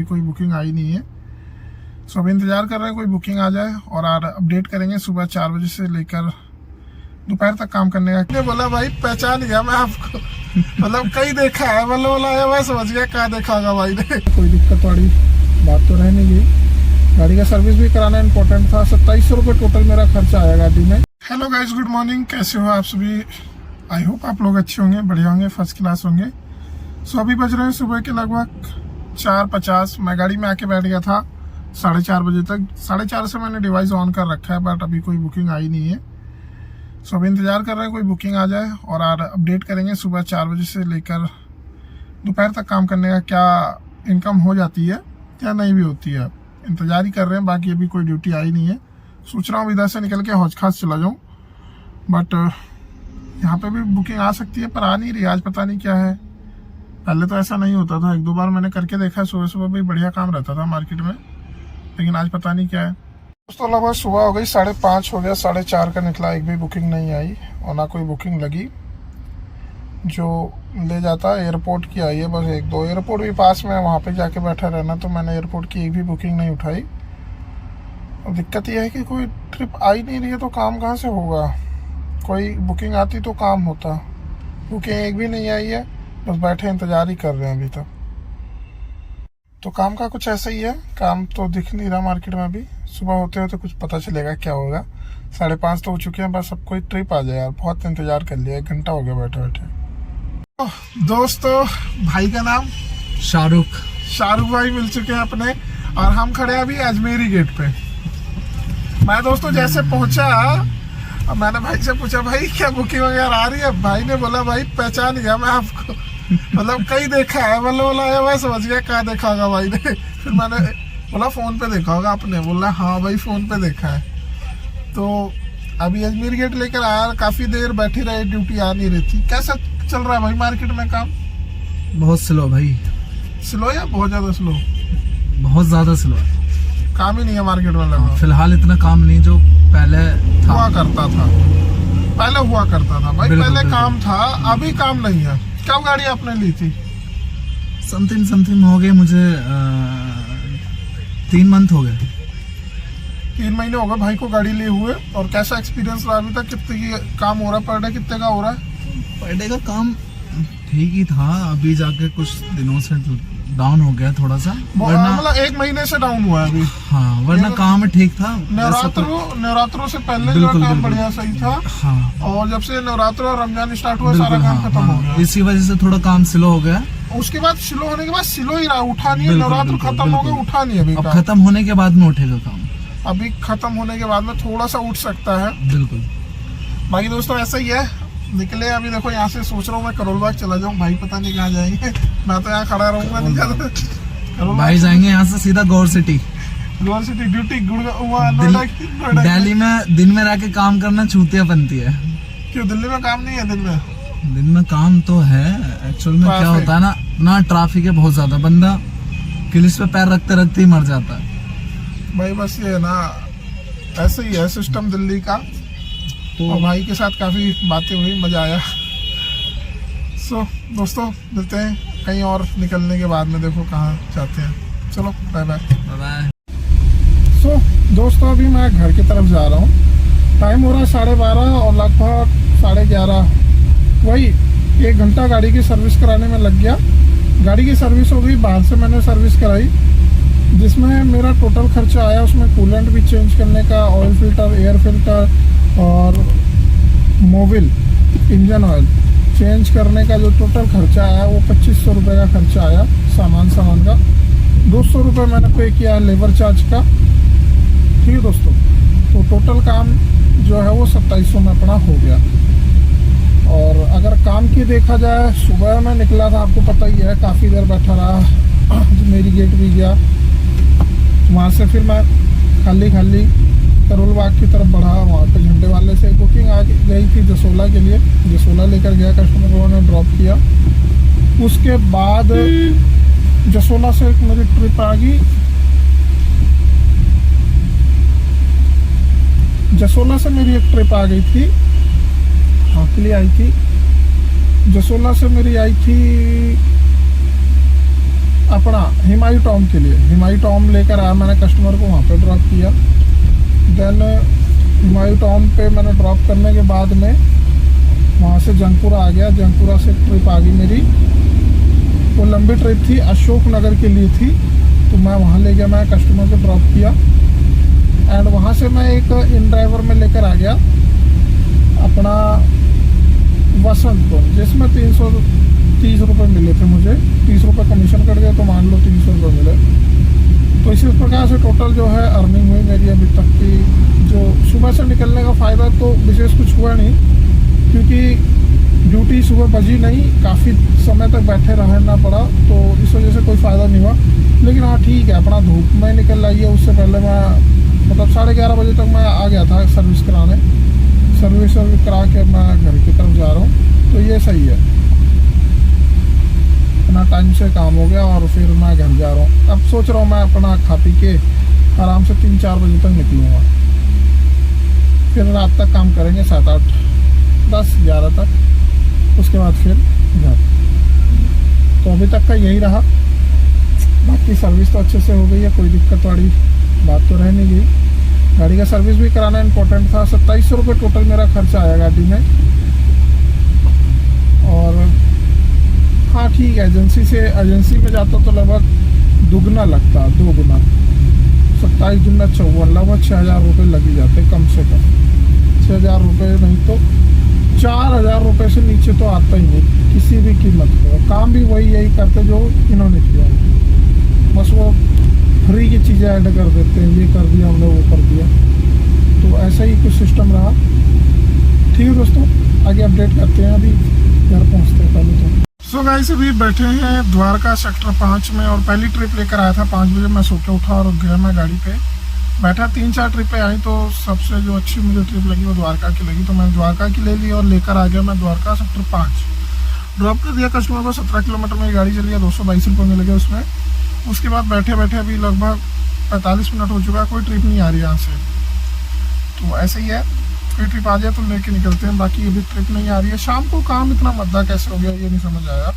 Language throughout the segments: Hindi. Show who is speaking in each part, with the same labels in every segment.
Speaker 1: कोई बुकिंग आई नहीं है। सो अभी इंतज़ार कर रहे हैं कोई बुकिंग आ जाए और अपडेट करेंगे सुबह 4 बजे से लेकर दोपहर तक काम करने का। ने बोला भाई पहचान गया मैं आपको, मतलब कहीं देखा है, मतलब बोला है मैं समझ गया कहाँ देखा होगा भाई ने। कोई दिक्कत वाली बात तो रह नहीं गई। गाड़ी का सर्विस भी कराना इम्पोर्टेंट था। 2700 रुपये टोटल मेरा खर्चा आया गाड़ी में। हेलो गाइस, गुड मॉर्निंग, कैसे हो आप सभी? आई होप आप लोग अच्छे होंगे, बढ़िया होंगे, फर्स्ट क्लास होंगे। सो अभी बज रहे हैं सुबह के लगभग 4:50। मैं गाड़ी में आके बैठ गया था 4:30 बजे तक। 4:30 से मैंने डिवाइस ऑन कर रखा है, बट अभी कोई बुकिंग आई नहीं है। सो अभी इंतज़ार कर रहे हैं कोई बुकिंग आ जाए और अपडेट करेंगे सुबह 4 बजे से लेकर दोपहर तक काम करने का। क्या इनकम हो जाती है क्या नहीं भी होती है, इंतज़ार ही कर रहे हैं। बाकी अभी कोई ड्यूटी आई नहीं है। सोच रहा हूँ इधर से निकल के हौज खास चला जाऊँ, बट यहाँ पे भी बुकिंग आ सकती है पर आ नहीं रही। आज पता नहीं क्या है, पहले तो ऐसा नहीं होता था। 1-2 बार मैंने करके देखा है, सुबह सुबह भी बढ़िया काम रहता था मार्केट में, लेकिन आज पता नहीं क्या है। दोस्तों लगभग सुबह हो गई, 5:30 हो गया, 4:30 का निकला, एक भी बुकिंग नहीं आई और ना कोई बुकिंग लगी। जो ले जाता है एयरपोर्ट की आई है बस 1-2। एयरपोर्ट भी पास में है, वहाँ पे जाके बैठा रहना, तो मैंने एयरपोर्ट की एक भी बुकिंग नहीं उठाई। और दिक्कत यह है कि कोई ट्रिप आई नहीं रही है तो काम कहाँ से होगा। कोई बुकिंग आती तो काम होता, बुकिंग एक भी नहीं आई है, बस बैठे इंतज़ार ही कर रहे हैं अभी तक। तो काम का कुछ ऐसा ही है, काम तो दिख नहीं रहा मार्केट में अभी। सुबह होते होते कुछ पता चलेगा क्या होगा। 5:30 तो हो चुके हैं, बस अब कोई ट्रिप आ जाए यार। बहुत इंतजार कर लिया, 1 घंटा हो गया बैठे बैठे। दोस्तों भाई का नाम शाहरुख भाई मिल चुके हैं अपने, और हम खड़े हैं अभी अजमेरी गेट पे। मैं दोस्तों जैसे पहुंचा, अब मैंने भाई से पूछा भाई क्या बुकिंग वगैरह आ रही है। भाई ने बोला भाई पहचान गया मैं आपको, मतलब कहीं देखा है, मतलब बोला है मैं समझ गया कहाँ देखा होगा भाई ने। फिर मैंने बोला फोन पे देखा होगा आपने। बोला हाँ भाई फोन पे देखा है। तो अभी अजमेर गेट लेकर आया, काफी देर बैठी रहे, ड्यूटी आ नहीं रही थी। कैसा चल रहा है भाई मार्केट में काम?
Speaker 2: बहुत स्लो भाई।
Speaker 1: स्लो या बहुत ज्यादा स्लो?
Speaker 2: बहुत ज्यादा स्लो है,
Speaker 1: काम ही नहीं है मार्केट में लगा।
Speaker 2: फिलहाल इतना काम नहीं जो पहले
Speaker 1: हुआ करता था। पहले हुआ करता था भाई, पहले काम था, अभी काम नहीं है। कब गाड़ी आपने ली थी?
Speaker 2: समथिंग हो गए मुझे, 3 मंथ हो गए।
Speaker 1: 3 महीने हो गए भाई को गाड़ी लिए हुए। और कैसा एक्सपीरियंस रहा अभी तक? कितने की काम हो रहा है पर डे? कितने का हो रहा है
Speaker 2: पर डे का काम? ठीक ही था, अभी जाके कुछ दिनों से डाउन हो गया थोड़ा सा, वरना
Speaker 1: मतलब 1 महीने से डाउन हुआ है अभी।
Speaker 2: हाँ, वरना काम ठीक था।
Speaker 1: नवरात्रों से पहले जो काम बढ़िया सही था।
Speaker 2: हाँ,
Speaker 1: और जब से नवरात्र और रमजान स्टार्ट हुआ सारा काम खत्म हो गया।
Speaker 2: इसी वजह से थोड़ा काम स्लो हो गया।
Speaker 1: उसके बाद स्लो होने के बाद स्लो ही रहा, उठा नहीं है। नवरात्र खत्म हो गया, उठा नहीं अभी।
Speaker 2: अब खत्म होने के बाद में उठेगा काम।
Speaker 1: अभी खत्म होने के बाद में थोड़ा सा उठ सकता है।
Speaker 2: बिल्कुल।
Speaker 1: बाकी दोस्तों ऐसा ही है, निकले अभी। देखो यहाँ से सोच रहा हूँ मैं करोल बाग चला जाऊँ, भाई पता नहीं कहाँ जाएंगे। मैं तो यहाँ खड़ा रहूंगा, नहीं जाता।
Speaker 2: भाई जाएंगे यहाँ से सीधा गौर सिटी
Speaker 1: ड्यूटी।
Speaker 2: दिल्ली में दिन में रह के काम करना छूतिया बनती है।
Speaker 1: क्यों दिल्ली में काम नहीं है? दिन में
Speaker 2: काम तो है, एक्चुअल में क्या होता है ना ट्रैफिक है बहुत ज्यादा, बंदा किलिस पे पैर रखते रखते ही मर जाता है
Speaker 1: भाई। बस ये है ना, ऐसे ही है सिस्टम दिल्ली का। तो भाई के साथ काफी बातें हुई, मजा आया। सो दोस्तों मिलते हैं कहीं और निकलने के बाद में, देखो कहाँ जाते हैं। चलो बाय बाय। सो दोस्तों अभी मैं घर की तरफ जा रहा हूँ। टाइम हो रहा है 12:30 और लगभग 11:30, वही 1 घंटा गाड़ी की सर्विस कराने में लग गया। गाड़ी की सर्विस हो गई, बाहर से मैंने सर्विस कराई, जिसमें मेरा टोटल खर्चा आया। उसमें कूलेंट भी चेंज करने का, ऑयल फिल्टर, एयर फिल्टर और मोबिल, इंजन ऑयल चेंज करने का जो टोटल खर्चा आया वो 2500 रुपये का खर्चा आया। सामान का 200 रुपये मैंने पे किया लेबर चार्ज का। ठीक है दोस्तों, तो टोटल काम जो है वो 2700 में अपना हो गया। और अगर काम की देखा जाए, सुबह में निकला था, आपको पता ही है, काफ़ी देर बैठा रहा, मेरी गेट भी गया। वहाँ से फिर मैं खाली करोल बाग की तरफ बढ़ा। वहाँ पे झंडे वाले से बुकिंग आ गई थी जसोला के लिए, जसोला लेकर गया, कस्टमर को उन्होंने ड्रॉप किया। उसके बाद जसोला से एक मेरी ट्रिप आ गई, जसोला से मेरी एक ट्रिप आ गई थी, हाँ के लिए आई थी। जसोला से मेरी आई थी अपना हिमायू टॉम के लिए। हिमायू टॉम लेकर आया मैंने, कस्टमर को वहाँ पे ड्रॉप किया। देन हिमायू टॉम पे मैंने ड्रॉप करने के बाद में वहाँ से जंगपुरा आ गया। जंगपुरा से ट्रिप आ गई मेरी, वो लंबी ट्रिप थी, अशोक नगर के लिए थी। तो मैं वहाँ ले गया, मैं कस्टमर को ड्रॉप किया एंड वहाँ से मैं एक इन ड्राइवर में लेकर आ गया अपना वसंतपुर, जिसमें 330 रुपये मिले थे मुझे। 30 रुपये कमीशन कट गया तो मान लो 300 रुपये मिले। तो इसी प्रकार से टोटल जो है अर्निंग हुई मेरी अभी तक की। जो सुबह से निकलने का फ़ायदा तो विशेष कुछ हुआ नहीं, क्योंकि ड्यूटी सुबह बजी नहीं, काफ़ी समय तक बैठे रहना पड़ा, तो इस वजह से कोई फ़ायदा नहीं हुआ। लेकिन हाँ ठीक है, अपना धूप में निकल आई है। उससे पहले मैं मतलब 11:30 बजे तक मैं आ गया था सर्विस कराने। सर्विस करा के मैं घर की तरफ जा रहा हूँ, तो ये सही है, अपना टाइम से काम हो गया और फिर मैं घर जा रहा हूँ। अब सोच रहा हूँ मैं अपना खा पी के आराम से 3-4 बजे तक निकलूँगा, फिर रात तक काम करेंगे 7, 8, 10, 11 तक, उसके बाद फिर घर। तो अभी तक का यही रहा। बाकी सर्विस तो अच्छे से हो गई है, कोई दिक्कत वाली बात तो रह नहीं गई। गाड़ी का सर्विस भी कराना इम्पोर्टेंट था। 2700 रुपये टोटल मेरा खर्चा आया गाड़ी में। और हाँ ठीक है, एजेंसी में जाता तो लगभग दुगना लगता, 2 गुना। 27 दूना 54, लगभग 6000 रुपये लग ही जाते कम से कम। 6000 रुपये नहीं तो 4000 रुपये से नीचे तो आता ही नहीं किसी भी कीमत पर। काम भी यही करते जो इन्होंने किया, बस वो फ्री की चीज़ें ऐड कर देते हैं, ये कर दिया हमने, वो कर दिया। तो ऐसा ही कुछ सिस्टम रहा। ठीक है दोस्तों, आगे अपडेट करते हैं, अभी घर पहुंचते हैं पहले तो। सो गाइस अभी बैठे हैं द्वारका सेक्टर 5 में, और पहली ट्रिप लेकर आया था 5 बजे। मैं सो के उठा और गया मैं गाड़ी पे बैठा। 3-4 ट्रिपें आई, तो सबसे जो अच्छी मुझे ट्रिप लगी वो द्वारका की लगी, तो मैं द्वारका की ले ली और लेकर आ गया मैं द्वारका सेक्टर 5। ड्रॉप कर दिया कस्टमर को। 17 किलोमीटर में गाड़ी चली है, 222 रुपये मिल गए उसमें। उसके बाद बैठे बैठे अभी लगभग 45 मिनट हो चुका है, कोई ट्रिप नहीं आ रही यहाँ से। तो ऐसे ही है, कोई ट्रिप आ जाए तो लेके निकलते हैं, बाकी अभी ट्रिप नहीं आ रही है। शाम को काम इतना मद्दा कैसे हो गया ये नहीं समझ आया।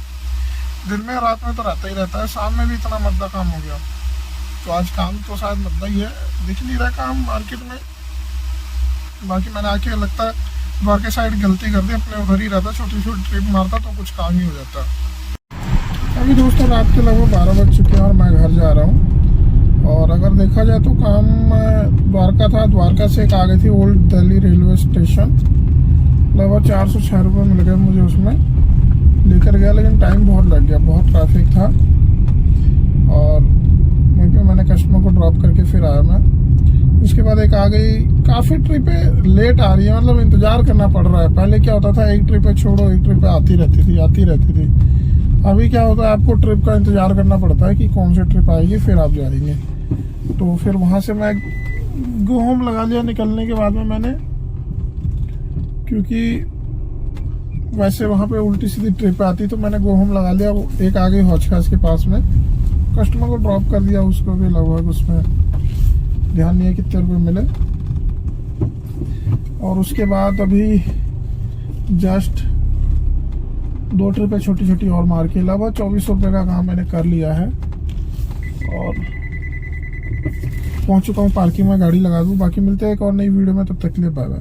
Speaker 1: दिन में रात में तो रहता ही रहता है, शाम में भी इतना मद्दा काम हो गया। तो आज काम तो शायद मद्दा ही है, दिख नहीं रहा काम मार्केट में। बाकी मैंने आके लगता है द्वारका साइड गलती कर दी, अपने उधर ही रहता, छोटी छोटी ट्रिप मारता तो कुछ काम ही हो जाता। अभी दोस्तों रात के लगभग 12 बज चुके हैं और मैं घर जा रहा हूँ। और अगर देखा जाए तो काम द्वारका था, द्वारका से एक आ गई थी ओल्ड दिल्ली रेलवे स्टेशन। लगभग 406 रुपये मिल गए मुझे उसमें, लेकर गया। लेकिन टाइम बहुत लग गया, बहुत ट्रैफिक था। और वहीं पे मैंने कस्टमर को ड्रॉप करके फिर आया मैं। उसके बाद एक आ गई, काफ़ी ट्रिपें लेट आ रही है, मतलब इंतज़ार करना पड़ रहा है। पहले क्या होता था, एक ट्रिपें छोड़ो एक ट्रिपें आती रहती थी। अभी क्या होता है, आपको ट्रिप का इंतज़ार करना पड़ता है कि कौन सी ट्रिप आएगी, फिर आप जाएंगे। तो फिर वहाँ से मैं गो होम लगा लिया निकलने के बाद में मैंने, क्योंकि वैसे वहाँ पे उल्टी सीधी ट्रिप आती, तो मैंने गो होम लगा लिया। एक आ गई हौज-खास के पास में, कस्टमर को ड्रॉप कर दिया, उसको भी लगभग उसमें ध्यान नहीं है कितने रुपये मिले। और उसके बाद अभी जस्ट 2 ट्रिपें छोटी छोटी और मार के लगभग 2400 रुपये का काम मैंने कर लिया है। और पहुंच चुका हूँ पार्किंग में, गाड़ी लगा दूँ। बाकी मिलते हैं एक और नई वीडियो में, तब तक के लिए बाय बाय।